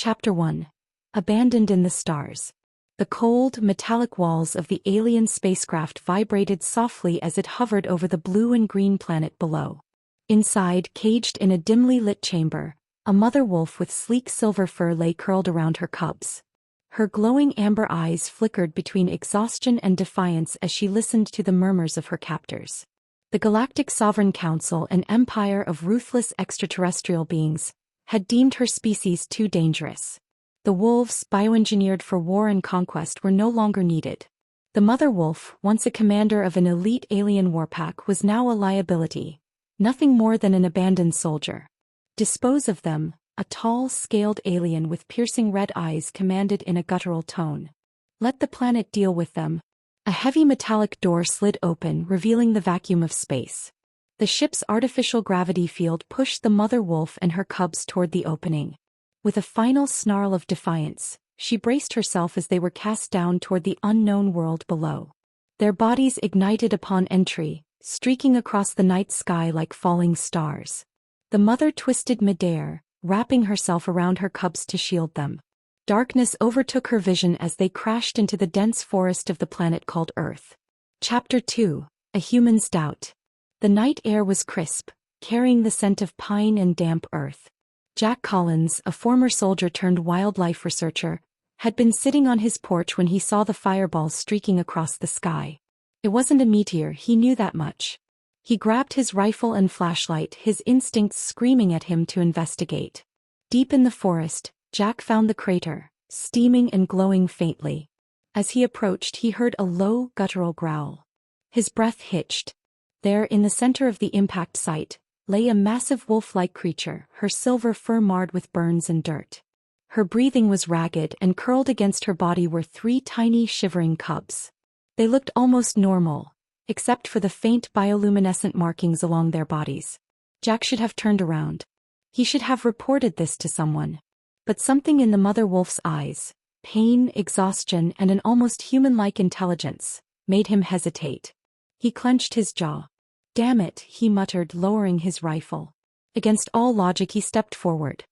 Chapter 1. Abandoned in the Stars. The cold, metallic walls of the alien spacecraft vibrated softly as it hovered over the blue and green planet below. Inside, caged in a dimly lit chamber, a mother wolf with sleek silver fur lay curled around her cubs. Her glowing amber eyes flickered between exhaustion and defiance as she listened to the murmurs of her captors. The Galactic Sovereign Council, an empire of ruthless extraterrestrial beings, had deemed her species too dangerous. The wolves, bioengineered for war and conquest, were no longer needed. The mother wolf, once a commander of an elite alien warpack, was now a liability, nothing more than an abandoned soldier. Dispose of them, a tall, scaled alien with piercing red eyes commanded in a guttural tone. Let the planet deal with them. A heavy metallic door slid open, revealing the vacuum of space. The ship's artificial gravity field pushed the mother wolf and her cubs toward the opening. With a final snarl of defiance, she braced herself as they were cast down toward the unknown world below. Their bodies ignited upon entry, streaking across the night sky like falling stars. The mother twisted midair, wrapping herself around her cubs to shield them. Darkness overtook her vision as they crashed into the dense forest of the planet called Earth. Chapter 2. A Human's Doubt. The night air was crisp, carrying the scent of pine and damp earth. Jack Collins, a former soldier turned wildlife researcher, had been sitting on his porch when he saw the fireballs streaking across the sky. It wasn't a meteor, he knew that much. He grabbed his rifle and flashlight, his instincts screaming at him to investigate. Deep in the forest, Jack found the crater, steaming and glowing faintly. As he approached, he heard a low, guttural growl. His breath hitched. There, in the center of the impact site, lay a massive wolf-like creature, her silver fur marred with burns and dirt. Her breathing was ragged, and curled against her body were 3 tiny, shivering cubs. They looked almost normal, except for the faint bioluminescent markings along their bodies. Jack should have turned around. He should have reported this to someone. But something in the mother wolf's eyes, pain, exhaustion, and an almost human-like intelligence, made him hesitate. He clenched his jaw. "Damn it," he muttered, lowering his rifle. Against all logic, he stepped forward.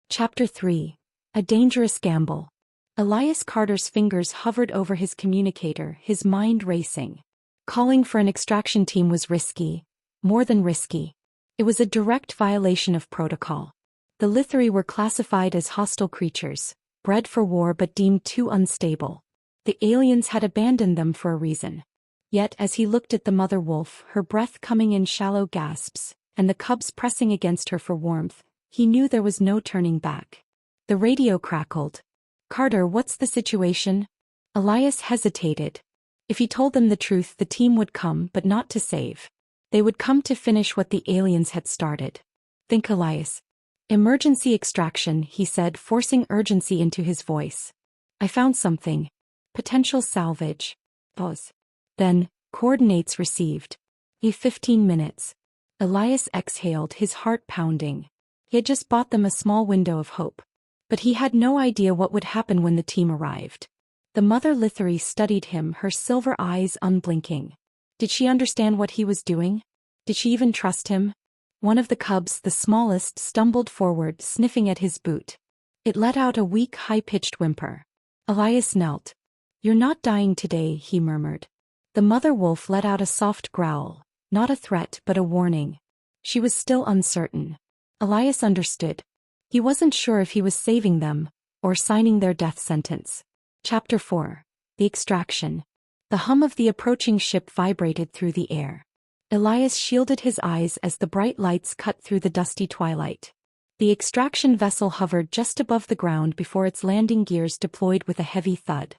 Chapter 3. A Dangerous Gamble. Elias Carter's fingers hovered over his communicator, his mind racing. Calling for an extraction team was risky, more than risky. It was a direct violation of protocol. The Lithari were classified as hostile creatures, bred for war but deemed too unstable. The aliens had abandoned them for a reason. Yet as he looked at the mother wolf, her breath coming in shallow gasps, and the cubs pressing against her for warmth, he knew there was no turning back. The radio crackled. "Carter, what's the situation?" Elias hesitated. If he told them the truth, the team would come, but not to save. They would come to finish what the aliens had started. "Think, Elias." "Emergency extraction," he said, forcing urgency into his voice. "I found something. Potential salvage." Pause. Then, "Coordinates received." 15 minutes. Elias exhaled, his heart pounding. He had just bought them a small window of hope. But he had no idea what would happen when the team arrived. The mother Lithari studied him, her silver eyes unblinking. Did she understand what he was doing? Did she even trust him? One of the cubs, the smallest, stumbled forward, sniffing at his boot. It let out a weak, high-pitched whimper. Elias knelt. "You're not dying today," he murmured. The mother wolf let out a soft growl, not a threat but a warning. She was still uncertain. Elias understood. He wasn't sure if he was saving them, or signing their death sentence. Chapter 4. The Extraction. The hum of the approaching ship vibrated through the air. Elias shielded his eyes as the bright lights cut through the dusty twilight. The extraction vessel hovered just above the ground before its landing gears deployed with a heavy thud.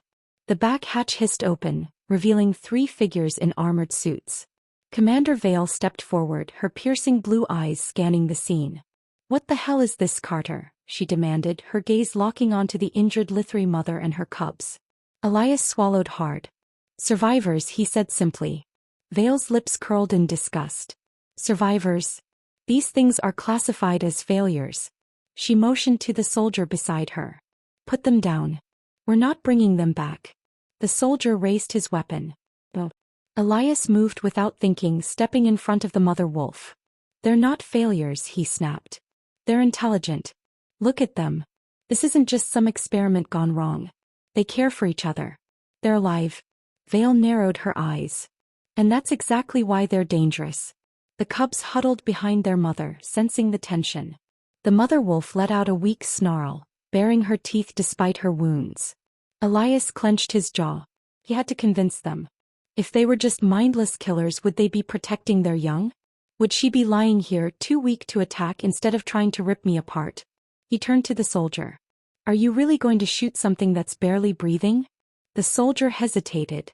The back hatch hissed open, revealing 3 figures in armored suits. Commander Vale stepped forward, her piercing blue eyes scanning the scene. "What the hell is this, Carter?" she demanded, her gaze locking onto the injured Lithari mother and her cubs. Elias swallowed hard. "Survivors," he said simply. Vale's lips curled in disgust. "Survivors? These things are classified as failures." She motioned to the soldier beside her. "Put them down. We're not bringing them back." The soldier raised his weapon. "Oh." Elias moved without thinking, stepping in front of the mother wolf. "They're not failures," he snapped. "They're intelligent. Look at them." This isn't just some experiment gone wrong. They care for each other. They're alive. Vale narrowed her eyes. And that's exactly why they're dangerous. The cubs huddled behind their mother, sensing the tension. The mother wolf let out a weak snarl, baring her teeth despite her wounds. Elias clenched his jaw. He had to convince them. If they were just mindless killers, would they be protecting their young? Would she be lying here, too weak to attack instead of trying to rip me apart? He turned to the soldier. Are you really going to shoot something that's barely breathing? The soldier hesitated.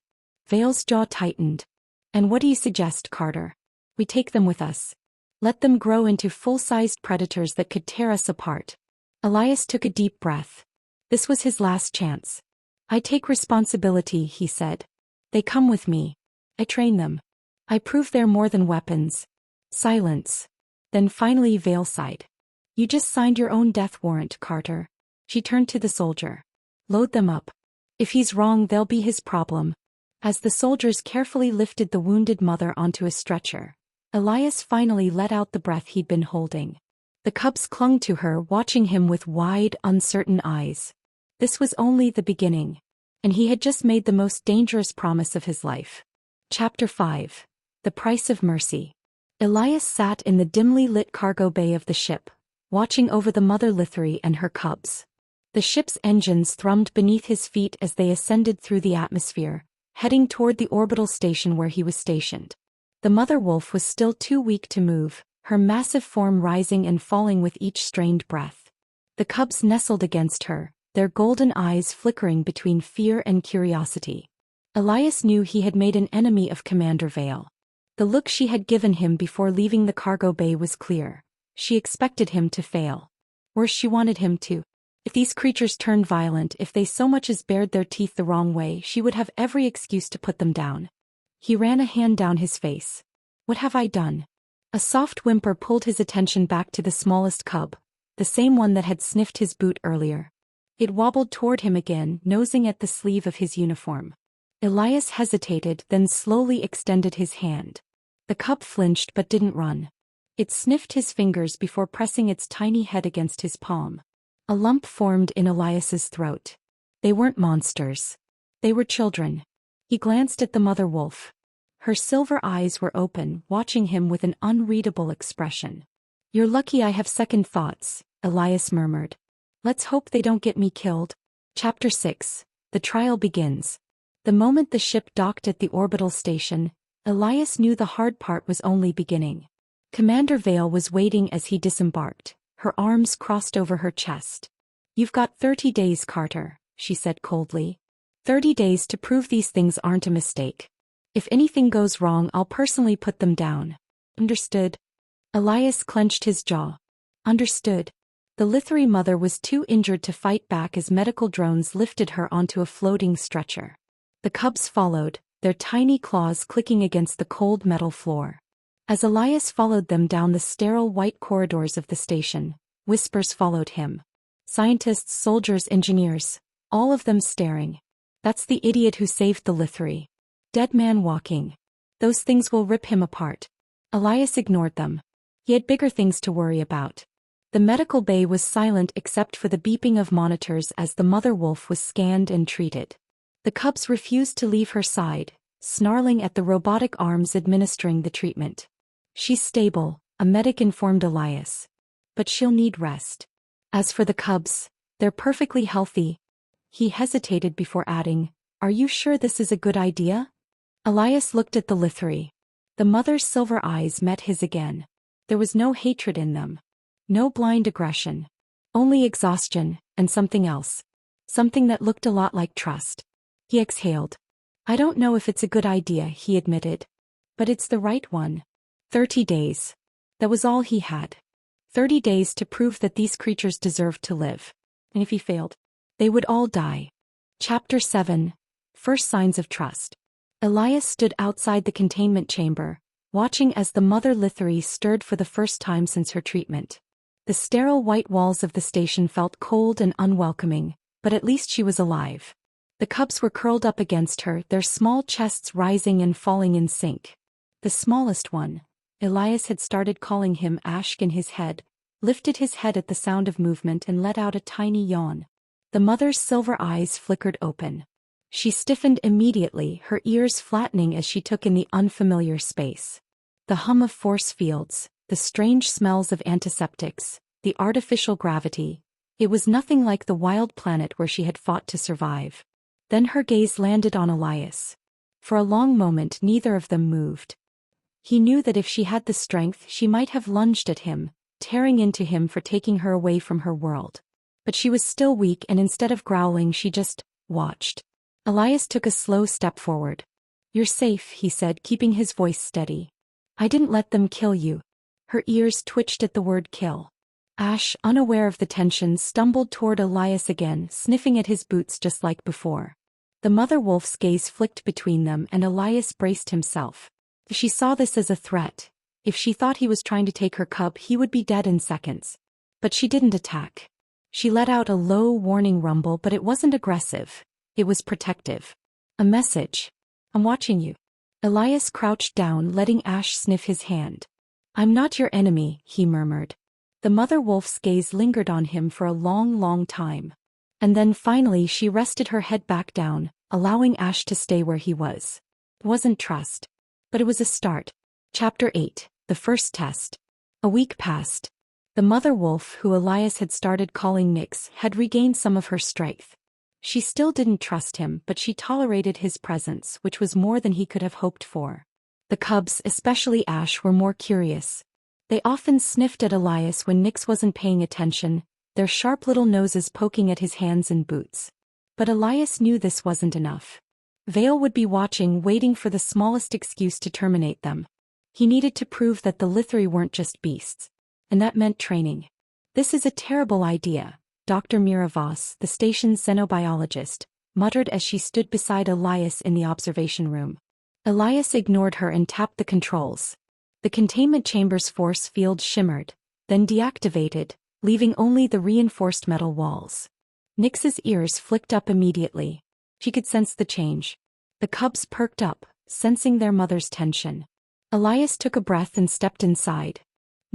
Vale's jaw tightened. And what do you suggest, Carter? We take them with us. Let them grow into full-sized predators that could tear us apart. Elias took a deep breath. This was his last chance. I take responsibility, he said. They come with me. I train them. I prove they're more than weapons. Silence. Then finally Vale sighed. You just signed your own death warrant, Carter. She turned to the soldier. Load them up. If he's wrong, they'll be his problem. As the soldiers carefully lifted the wounded mother onto a stretcher, Elias finally let out the breath he'd been holding. The cubs clung to her, watching him with wide, uncertain eyes. This was only the beginning. And he had just made the most dangerous promise of his life. Chapter 5. The Price of Mercy. Elias sat in the dimly lit cargo bay of the ship, watching over the mother Lithri and her cubs. The ship's engines thrummed beneath his feet as they ascended through the atmosphere, heading toward the orbital station where he was stationed. The mother wolf was still too weak to move, her massive form rising and falling with each strained breath. The cubs nestled against her, their golden eyes flickering between fear and curiosity. Elias knew he had made an enemy of Commander Vale. The look she had given him before leaving the cargo bay was clear. She expected him to fail. Worse, she wanted him to. If these creatures turned violent, if they so much as bared their teeth the wrong way, she would have every excuse to put them down. He ran a hand down his face. What have I done? A soft whimper pulled his attention back to the smallest cub, the same one that had sniffed his boot earlier. It wobbled toward him again, nosing at the sleeve of his uniform. Elias hesitated, then slowly extended his hand. The cub flinched but didn't run. It sniffed his fingers before pressing its tiny head against his palm. A lump formed in Elias's throat. They weren't monsters. They were children. He glanced at the mother wolf. Her silver eyes were open, watching him with an unreadable expression. You're lucky I have second thoughts, Elias murmured. Let's hope they don't get me killed. Chapter 6. The trial begins. The moment the ship docked at the orbital station, Elias knew the hard part was only beginning. Commander Vale was waiting as he disembarked, her arms crossed over her chest. You've got 30 days, Carter, she said coldly. 30 days to prove these things aren't a mistake. If anything goes wrong, I'll personally put them down. Understood? Elias clenched his jaw. Understood. The Lithri mother was too injured to fight back as medical drones lifted her onto a floating stretcher. The cubs followed, their tiny claws clicking against the cold metal floor. As Elias followed them down the sterile white corridors of the station, whispers followed him. Scientists, soldiers, engineers, all of them staring. That's the idiot who saved the Lithri. Dead man walking. Those things will rip him apart. Elias ignored them. He had bigger things to worry about. The medical bay was silent except for the beeping of monitors as the mother wolf was scanned and treated. The cubs refused to leave her side, snarling at the robotic arms administering the treatment. She's stable, a medic informed Elias. But she'll need rest. As for the cubs, they're perfectly healthy. He hesitated before adding, Are you sure this is a good idea? Elias looked at the Lithri. The mother's silver eyes met his again. There was no hatred in them. No blind aggression. Only exhaustion, and something else. Something that looked a lot like trust. He exhaled. I don't know if it's a good idea, he admitted. But it's the right one. 30 days. That was all he had. 30 days to prove that these creatures deserved to live. And if he failed, they would all die. Chapter 7. First Signs of Trust. Elias stood outside the containment chamber, watching as the mother Lithri stirred for the first time since her treatment. The sterile white walls of the station felt cold and unwelcoming, but at least she was alive. The cubs were curled up against her, their small chests rising and falling in sync. The smallest one, Elias had started calling him Ashk in his head, lifted his head at the sound of movement and let out a tiny yawn. The mother's silver eyes flickered open. She stiffened immediately, her ears flattening as she took in the unfamiliar space. The hum of force fields, the strange smells of antiseptics, the artificial gravity. It was nothing like the wild planet where she had fought to survive. Then her gaze landed on Elias. For a long moment neither of them moved. He knew that if she had the strength she might have lunged at him, tearing into him for taking her away from her world. But she was still weak, and instead of growling she just watched. Elias took a slow step forward. "You're safe," he said, keeping his voice steady. "I didn't let them kill you." Her ears twitched at the word kill. Ash, unaware of the tension, stumbled toward Elias again, sniffing at his boots just like before. The mother wolf's gaze flicked between them and Elias braced himself. If she saw this as a threat, if she thought he was trying to take her cub, he would be dead in seconds. But she didn't attack. She let out a low, warning rumble, but it wasn't aggressive. It was protective. A message. "I'm watching you." Elias crouched down, letting Ash sniff his hand. "I'm not your enemy," he murmured. The mother wolf's gaze lingered on him for a long, long time. And then finally she rested her head back down, allowing Ash to stay where he was. It wasn't trust. But it was a start. Chapter 8. The First Test. A week passed. The mother wolf, who Elias had started calling Nyx, had regained some of her strength. She still didn't trust him, but she tolerated his presence, which was more than he could have hoped for. The cubs, especially Ash, were more curious. They often sniffed at Elias when Nyx wasn't paying attention, their sharp little noses poking at his hands and boots. But Elias knew this wasn't enough. Vale would be watching, waiting for the smallest excuse to terminate them. He needed to prove that the Lithri weren't just beasts. And that meant training. "This is a terrible idea," Dr. Miravos, the station's xenobiologist, muttered as she stood beside Elias in the observation room. Elias ignored her and tapped the controls. The containment chamber's force field shimmered, then deactivated, leaving only the reinforced metal walls. Nyx's ears flicked up immediately. She could sense the change. The cubs perked up, sensing their mother's tension. Elias took a breath and stepped inside.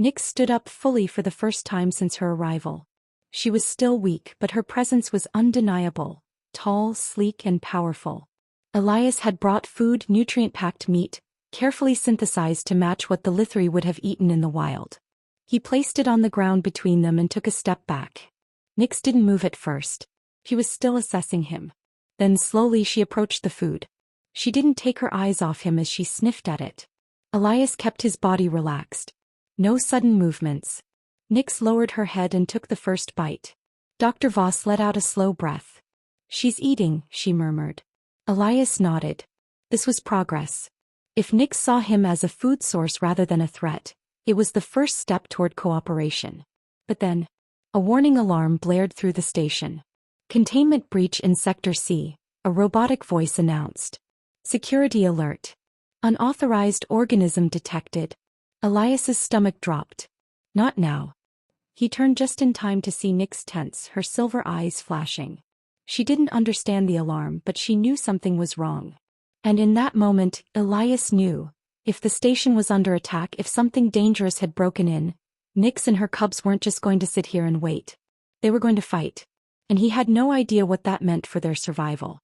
Nyx stood up fully for the first time since her arrival. She was still weak, but her presence was undeniable, tall, sleek, and powerful. Elias had brought food, nutrient-packed meat, carefully synthesized to match what the Lithri would have eaten in the wild. He placed it on the ground between them and took a step back. Nyx didn't move at first. She was still assessing him. Then slowly she approached the food. She didn't take her eyes off him as she sniffed at it. Elias kept his body relaxed. No sudden movements. Nyx lowered her head and took the first bite. Dr. Voss let out a slow breath. "She's eating," she murmured. Elias nodded. This was progress. If Nyx saw him as a food source rather than a threat, it was the first step toward cooperation. But then, a warning alarm blared through the station. "Containment breach in Sector C," a robotic voice announced. "Security alert. Unauthorized organism detected." Elias's stomach dropped. Not now. He turned just in time to see Nyx tense, her silver eyes flashing. She didn't understand the alarm, but she knew something was wrong. And in that moment, Elias knew. If the station was under attack, if something dangerous had broken in, Nyx and her cubs weren't just going to sit here and wait. They were going to fight. And he had no idea what that meant for their survival.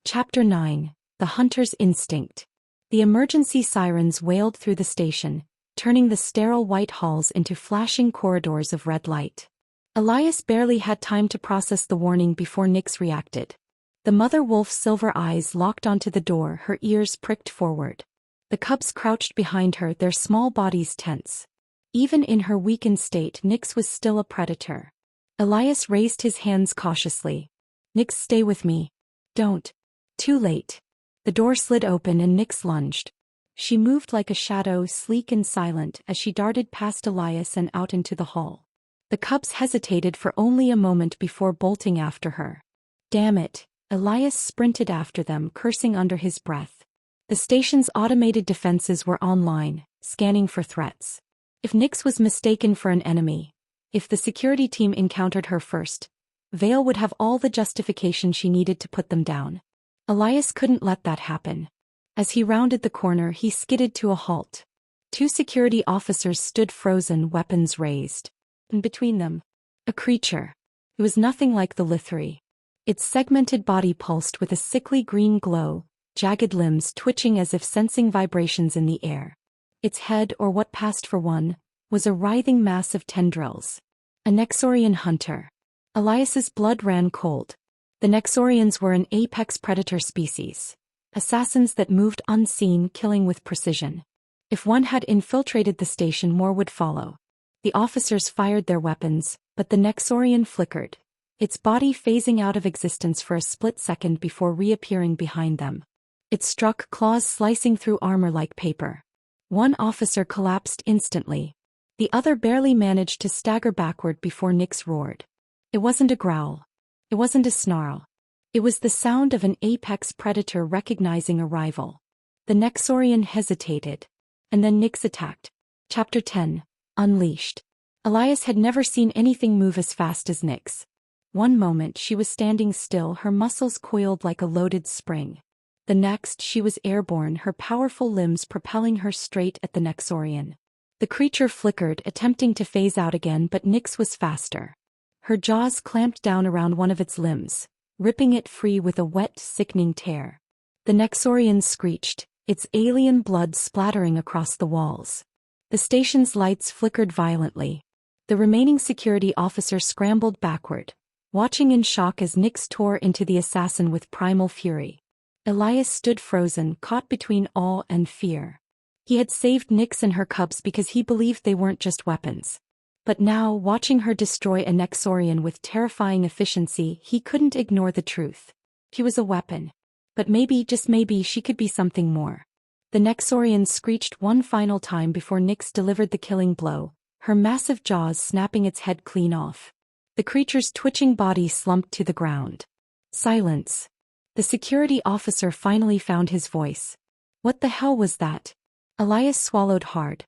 Chapter 9. The Hunter's Instinct. The emergency sirens wailed through the station, turning the sterile white halls into flashing corridors of red light. Elias barely had time to process the warning before Nyx reacted. The mother wolf's silver eyes locked onto the door, her ears pricked forward. The cubs crouched behind her, their small bodies tense. Even in her weakened state, Nyx was still a predator. Elias raised his hands cautiously. "Nyx, stay with me." "Don't." Too late. The door slid open and Nyx lunged. She moved like a shadow, sleek and silent, as she darted past Elias and out into the hall. The cubs hesitated for only a moment before bolting after her. "Damn it." Elias sprinted after them, cursing under his breath. The station's automated defenses were online, scanning for threats. If Nyx was mistaken for an enemy, if the security team encountered her first, Vale would have all the justification she needed to put them down. Elias couldn't let that happen. As he rounded the corner, he skidded to a halt. Two security officers stood frozen, weapons raised. and between them, a creature. It was nothing like the Lithri. Its segmented body pulsed with a sickly green glow, jagged limbs twitching as if sensing vibrations in the air. Its head, or what passed for one, was a writhing mass of tendrils. A Nexorian hunter. Elias's blood ran cold. The Nexorians were an apex predator species. Assassins that moved unseen, killing with precision. If one had infiltrated the station, more would follow. The officers fired their weapons, but the Nexorian flickered, its body phasing out of existence for a split second before reappearing behind them. It struck, claws slicing through armor like paper. One officer collapsed instantly. The other barely managed to stagger backward before Nyx roared. It wasn't a growl. It wasn't a snarl. It was the sound of an apex predator recognizing a rival. The Nexorian hesitated. And then Nyx attacked. Chapter 10. Unleashed. Elias had never seen anything move as fast as Nyx. One moment she was standing still, her muscles coiled like a loaded spring. The next she was airborne, her powerful limbs propelling her straight at the Nexorian. The creature flickered, attempting to phase out again, but Nyx was faster. Her jaws clamped down around one of its limbs, ripping it free with a wet, sickening tear. The Nexorian screeched, its alien blood splattering across the walls. The station's lights flickered violently. The remaining security officer scrambled backward, watching in shock as Nyx tore into the assassin with primal fury. Elias stood frozen, caught between awe and fear. He had saved Nyx and her cubs because he believed they weren't just weapons. But now, watching her destroy a Nexorian with terrifying efficiency, he couldn't ignore the truth. She was a weapon. But maybe, just maybe, she could be something more. The Nexorian screeched one final time before Nyx delivered the killing blow, her massive jaws snapping its head clean off. The creature's twitching body slumped to the ground. Silence. The security officer finally found his voice. What the hell was that? Elias swallowed hard.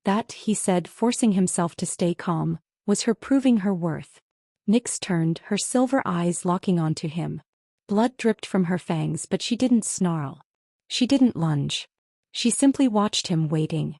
That, he said, forcing himself to stay calm, was her proving her worth. Nyx turned, her silver eyes locking onto him. Blood dripped from her fangs, but she didn't snarl. She didn't lunge. She simply watched him, waiting.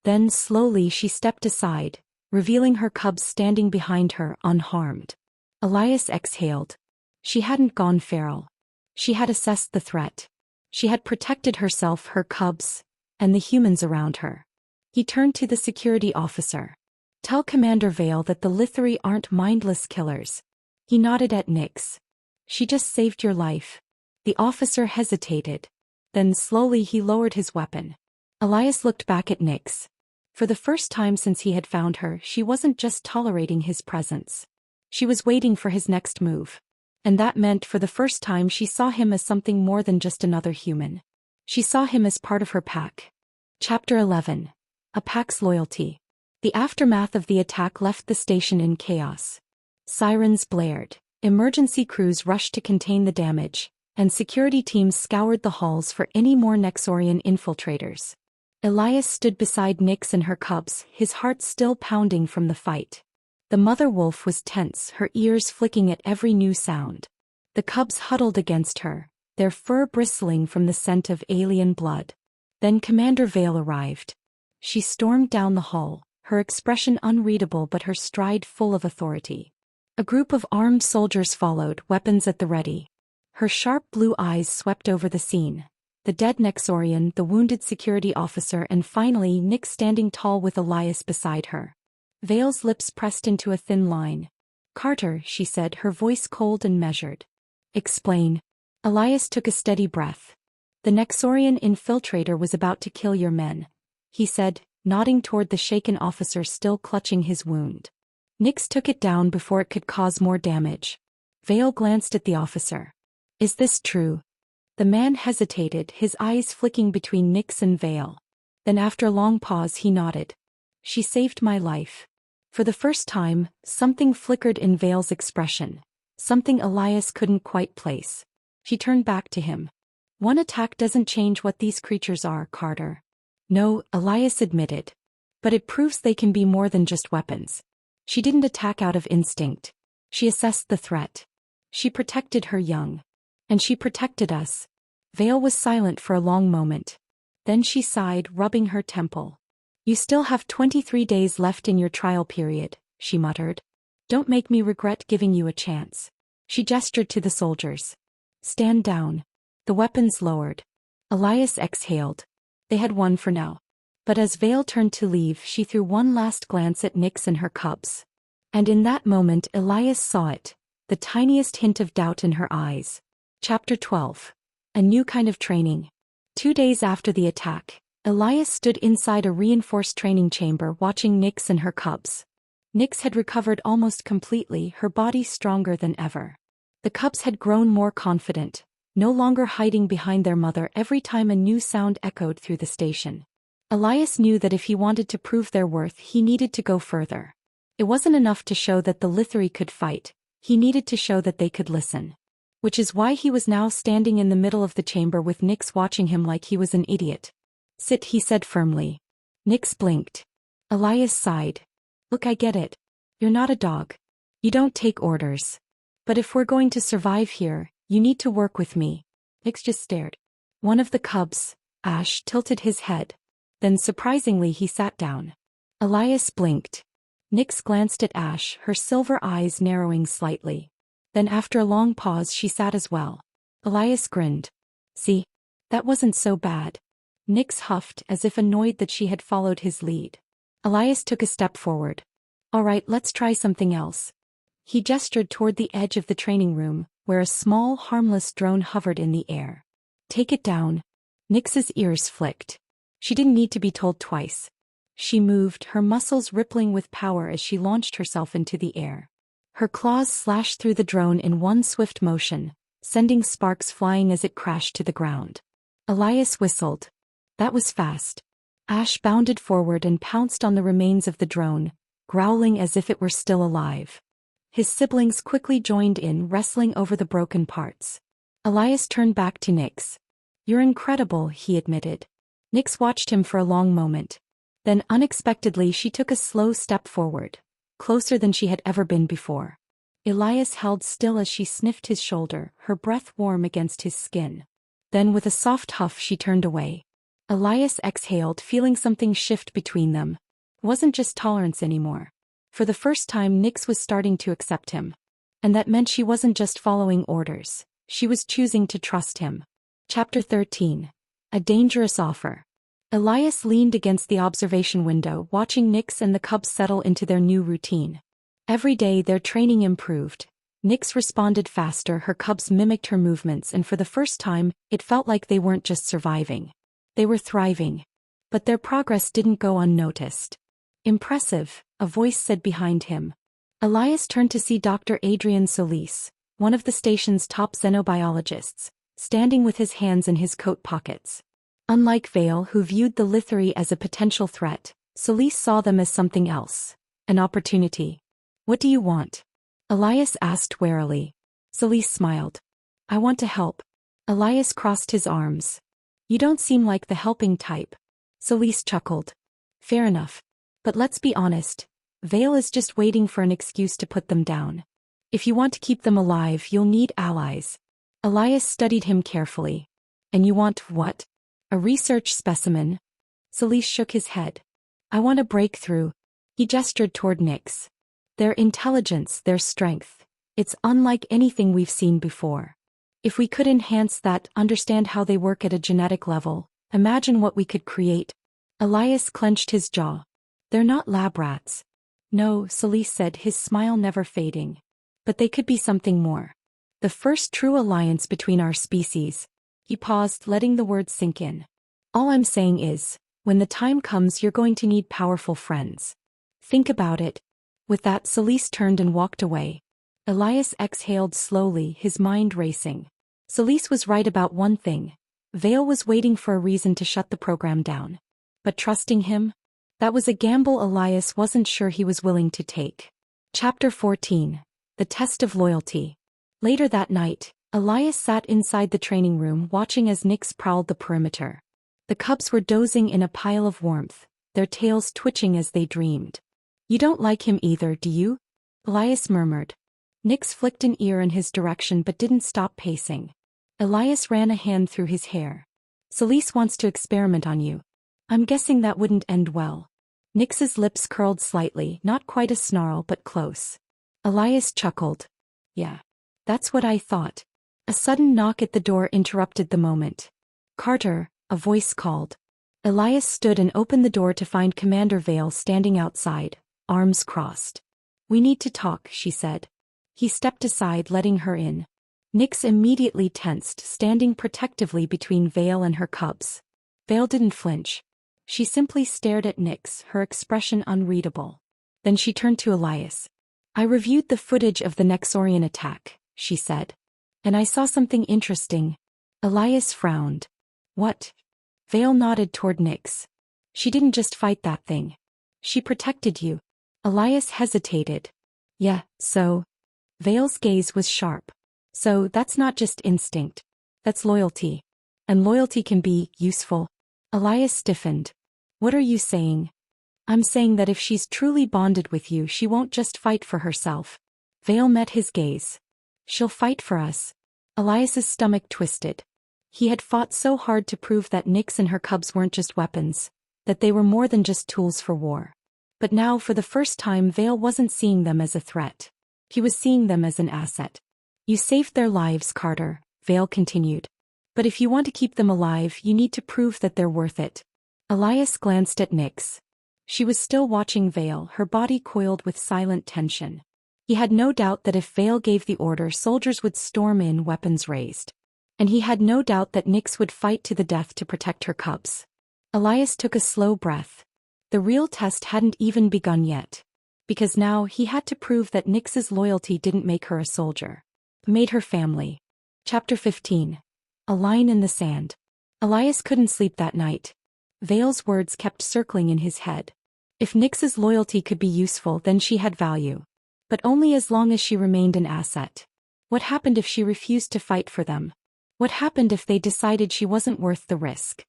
Then, slowly, she stepped aside, revealing her cubs standing behind her, unharmed. Elias exhaled. She hadn't gone feral. She had assessed the threat. She had protected herself, her cubs, and the humans around her. He turned to the security officer. Tell Commander Vale that the Lithri aren't mindless killers. He nodded at Nyx. She just saved your life. The officer hesitated. Then slowly he lowered his weapon. Elias looked back at Nyx. For the first time since he had found her, she wasn't just tolerating his presence. She was waiting for his next move. And that meant for the first time she saw him as something more than just another human. She saw him as part of her pack. Chapter 11. A pack's loyalty. The aftermath of the attack left the station in chaos. Sirens blared. Emergency crews rushed to contain the damage, and security teams scoured the halls for any more Nexorian infiltrators. Elias stood beside Nyx and her cubs, his heart still pounding from the fight. The mother wolf was tense, her ears flicking at every new sound. The cubs huddled against her, their fur bristling from the scent of alien blood. Then Commander Vale arrived. She stormed down the hall, her expression unreadable but her stride full of authority. A group of armed soldiers followed, weapons at the ready. Her sharp blue eyes swept over the scene. The dead Nexorian, the wounded security officer, and finally Nyx standing tall with Elias beside her. Vale's lips pressed into a thin line. Carter, she said, her voice cold and measured. Explain. Elias took a steady breath. The Nexorian infiltrator was about to kill your men, he said, nodding toward the shaken officer still clutching his wound. Nyx took it down before it could cause more damage. Vale glanced at the officer. Is this true? The man hesitated, his eyes flicking between Nyx and Vale. Then after a long pause he nodded. She saved my life. For the first time, something flickered in Vale's expression. Something Elias couldn't quite place. She turned back to him. One attack doesn't change what these creatures are, Carter. No, Elias admitted. But it proves they can be more than just weapons. She didn't attack out of instinct. She assessed the threat. She protected her young. And she protected us. Vale was silent for a long moment. Then she sighed, rubbing her temple. You still have 23 days left in your trial period, she muttered. Don't make me regret giving you a chance. She gestured to the soldiers. Stand down. The weapons lowered. Elias exhaled. They had won for now. But as Vale turned to leave, she threw one last glance at Nyx and her cubs. And in that moment Elias saw it, the tiniest hint of doubt in her eyes. Chapter 12. A new kind of training. 2 days after the attack, Elias stood inside a reinforced training chamber watching Nyx and her cubs. Nyx had recovered almost completely, her body stronger than ever. The cubs had grown more confident, no longer hiding behind their mother every time a new sound echoed through the station. Elias knew that if he wanted to prove their worth, he needed to go further. It wasn't enough to show that the Lithari could fight, he needed to show that they could listen. Which is why he was now standing in the middle of the chamber with Nyx watching him like he was an idiot. Sit, he said firmly. Nyx blinked. Elias sighed. Look, I get it. You're not a dog. You don't take orders. But if we're going to survive here, you need to work with me. Nyx just stared. One of the cubs, Ash, tilted his head. Then surprisingly he sat down. Elias blinked. Nyx glanced at Ash, her silver eyes narrowing slightly. Then after a long pause she sat as well. Elias grinned. See? That wasn't so bad. Nyx huffed as if annoyed that she had followed his lead. Elias took a step forward. All right, let's try something else. He gestured toward the edge of the training room, where a small, harmless drone hovered in the air. Take it down. Nyx's ears flicked. She didn't need to be told twice. She moved, her muscles rippling with power as she launched herself into the air. Her claws slashed through the drone in one swift motion, sending sparks flying as it crashed to the ground. Elias whistled. That was fast. Ash bounded forward and pounced on the remains of the drone, growling as if it were still alive. His siblings quickly joined in, wrestling over the broken parts. Elias turned back to Nyx. You're incredible, he admitted. Nyx watched him for a long moment. Then unexpectedly she took a slow step forward, closer than she had ever been before. Elias held still as she sniffed his shoulder, her breath warm against his skin. Then with a soft huff she turned away. Elias exhaled, feeling something shift between them. It wasn't just tolerance anymore. For the first time Nyx was starting to accept him. And that meant she wasn't just following orders, she was choosing to trust him. Chapter 13. A dangerous offer. Elias leaned against the observation window, watching Nyx and the cubs settle into their new routine. Every day their training improved. Nyx responded faster, her cubs mimicked her movements, and for the first time, it felt like they weren't just surviving. They were thriving. But their progress didn't go unnoticed. Impressive, a voice said behind him. Elias turned to see Dr. Adrian Solis, one of the station's top xenobiologists, standing with his hands in his coat pockets. Unlike Vale, who viewed the Lithari as a potential threat, Solis saw them as something else. An opportunity. What do you want? Elias asked warily. Solis smiled. I want to help. Elias crossed his arms. You don't seem like the helping type. Solis chuckled. Fair enough. But let's be honest. Vale is just waiting for an excuse to put them down. If you want to keep them alive, you'll need allies. Elias studied him carefully. And you want what? A research specimen? Solis shook his head. I want a breakthrough. He gestured toward Nyx. Their intelligence, their strength. It's unlike anything we've seen before. If we could enhance that, understand how they work at a genetic level, imagine what we could create. Elias clenched his jaw. They're not lab rats. No, Solis said, his smile never fading. But they could be something more. The first true alliance between our species. He paused, letting the words sink in. All I'm saying is, when the time comes you're going to need powerful friends. Think about it. With that Solis turned and walked away. Elias exhaled slowly, his mind racing. Solis was right about one thing. Vale was waiting for a reason to shut the program down. But trusting him? That was a gamble Elias wasn't sure he was willing to take. Chapter 14. The Test of Loyalty. Later that night, Elias sat inside the training room watching as Nyx prowled the perimeter. The cubs were dozing in a pile of warmth, their tails twitching as they dreamed. You don't like him either, do you? Elias murmured. Nyx flicked an ear in his direction but didn't stop pacing. Elias ran a hand through his hair. Solis wants to experiment on you. I'm guessing that wouldn't end well. Nyx's lips curled slightly, not quite a snarl but close. Elias chuckled. Yeah. That's what I thought. A sudden knock at the door interrupted the moment. Carter, a voice called. Elias stood and opened the door to find Commander Vale standing outside, arms crossed. We need to talk, she said. He stepped aside, letting her in. Nyx immediately tensed, standing protectively between Vale and her cubs. Vale didn't flinch. She simply stared at Nyx, her expression unreadable. Then she turned to Elias. I reviewed the footage of the Nexorian attack, she said. And I saw something interesting. Elias frowned. What? Vale nodded toward Nyx. She didn't just fight that thing. She protected you. Elias hesitated. Yeah, so? Vale's gaze was sharp. So that's not just instinct. That's loyalty. And loyalty can be useful. Elias stiffened. What are you saying? I'm saying that if she's truly bonded with you, she won't just fight for herself. Vale met his gaze. She'll fight for us. Elias's stomach twisted. He had fought so hard to prove that Nyx and her cubs weren't just weapons, that they were more than just tools for war. But now, for the first time, Vale wasn't seeing them as a threat. He was seeing them as an asset. You saved their lives, Carter, Vale continued. But if you want to keep them alive, you need to prove that they're worth it. Elias glanced at Nyx. She was still watching Vale, her body coiled with silent tension. He had no doubt that if Vale gave the order, soldiers would storm in, weapons raised. And he had no doubt that Nyx would fight to the death to protect her cubs. Elias took a slow breath. The real test hadn't even begun yet. Because now he had to prove that Nyx's loyalty didn't make her a soldier. Made her family. Chapter 15. A line in the sand. Elias couldn't sleep that night. Vale's words kept circling in his head. If Nyx's loyalty could be useful, then she had value. But only as long as she remained an asset. What happened if she refused to fight for them? What happened if they decided she wasn't worth the risk?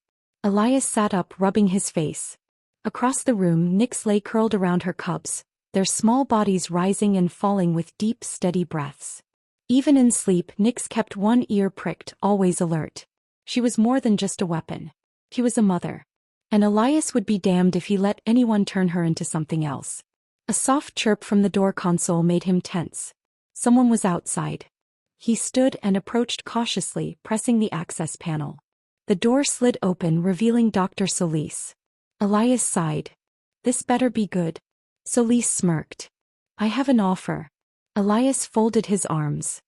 Elias sat up, rubbing his face. Across the room, Nyx lay curled around her cubs, their small bodies rising and falling with deep, steady breaths. Even in sleep, Nyx kept one ear pricked, always alert. She was more than just a weapon. She was a mother. And Elias would be damned if he let anyone turn her into something else. A soft chirp from the door console made him tense. Someone was outside. He stood and approached cautiously, pressing the access panel. The door slid open, revealing Dr. Solis. Elias sighed. This better be good. Solis smirked. I have an offer. Elias folded his arms.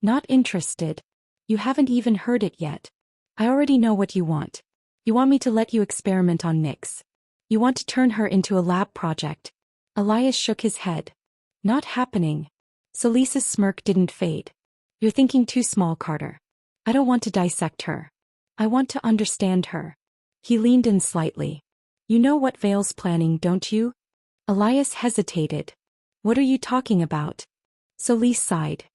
Not interested. You haven't even heard it yet. I already know what you want. You want me to let you experiment on Nyx. You want to turn her into a lab project. Elias shook his head. Not happening. Solis's smirk didn't fade. You're thinking too small, Carter. I don't want to dissect her. I want to understand her. He leaned in slightly. You know what Vale's planning, don't you? Elias hesitated. What are you talking about? Solis sighed.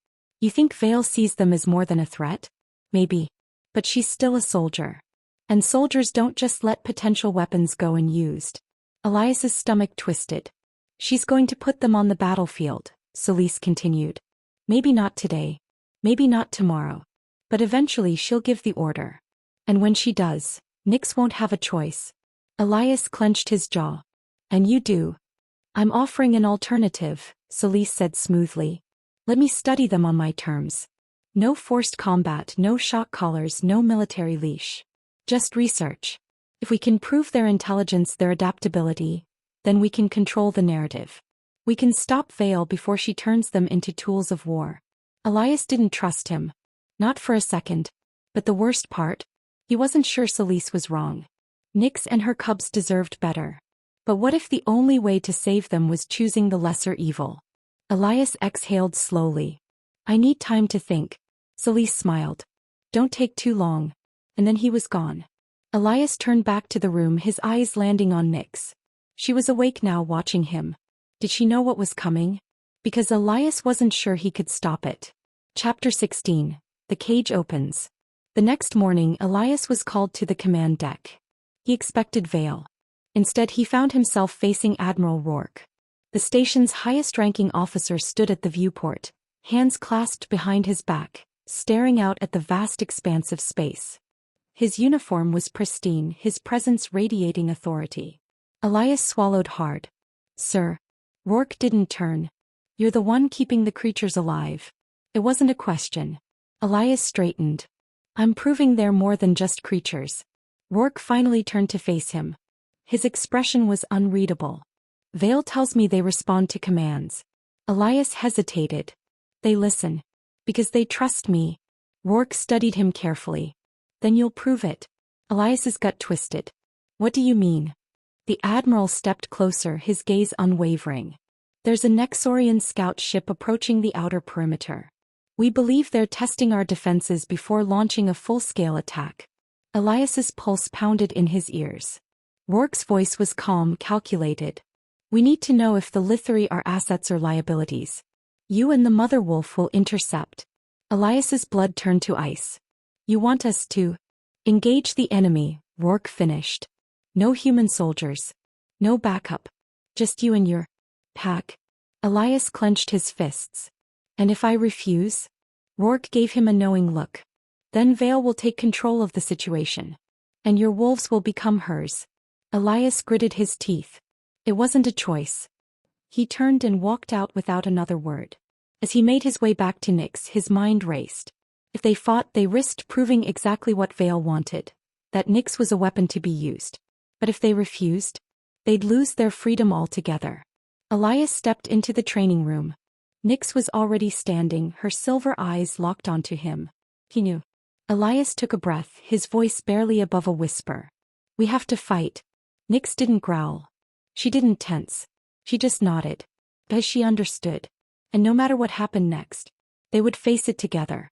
You think Vale sees them as more than a threat? Maybe. But she's still a soldier. And soldiers don't just let potential weapons go unused. Elias's stomach twisted. She's going to put them on the battlefield, Solis continued. Maybe not today. Maybe not tomorrow. But eventually she'll give the order. And when she does, Nyx won't have a choice. Elias clenched his jaw. And you do. I'm offering an alternative, Solis said smoothly. Let me study them on my terms. No forced combat, no shock collars, no military leash. Just research. If we can prove their intelligence, their adaptability, then we can control the narrative. We can stop Vale before she turns them into tools of war. Elias didn't trust him. Not for a second. But the worst part? He wasn't sure Solis was wrong. Nyx and her cubs deserved better. But what if the only way to save them was choosing the lesser evil? Elias exhaled slowly. I need time to think. Solis smiled. Don't take too long. And then he was gone. Elias turned back to the room, his eyes landing on Nyx. She was awake now, watching him. Did she know what was coming? Because Elias wasn't sure he could stop it. Chapter 16. The cage opens. The next morning, Elias was called to the command deck. He expected Vale. Instead, he found himself facing Admiral Rourke. The station's highest-ranking officer stood at the viewport, hands clasped behind his back, staring out at the vast expanse of space. His uniform was pristine, his presence radiating authority. Elias swallowed hard. Sir. Rourke didn't turn. You're the one keeping the creatures alive. It wasn't a question. Elias straightened. I'm proving they're more than just creatures. Rourke finally turned to face him. His expression was unreadable. Vale tells me they respond to commands. Elias hesitated. They listen. Because they trust me. Rourke studied him carefully. Then you'll prove it. Elias's gut twisted. What do you mean? The Admiral stepped closer, his gaze unwavering. There's a Nexorian scout ship approaching the outer perimeter. We believe they're testing our defenses before launching a full-scale attack. Elias's pulse pounded in his ears. Rourke's voice was calm, calculated. We need to know if the Lithari are assets or liabilities. You and the Mother Wolf will intercept. Elias's blood turned to ice. You want us to engage the enemy, Rourke finished. No human soldiers. No backup. Just you and your pack. Elias clenched his fists. And if I refuse? Rourke gave him a knowing look. Then Vale will take control of the situation. And your wolves will become hers. Elias gritted his teeth. It wasn't a choice. He turned and walked out without another word. As he made his way back to Nyx, his mind raced. If they fought, they risked proving exactly what Vale wanted. That Nyx was a weapon to be used. But if they refused, they'd lose their freedom altogether. Elias stepped into the training room. Nyx was already standing, her silver eyes locked onto him. He knew. Elias took a breath, his voice barely above a whisper. We have to fight. Nyx didn't growl. She didn't tense. She just nodded. Because she understood. And no matter what happened next, they would face it together.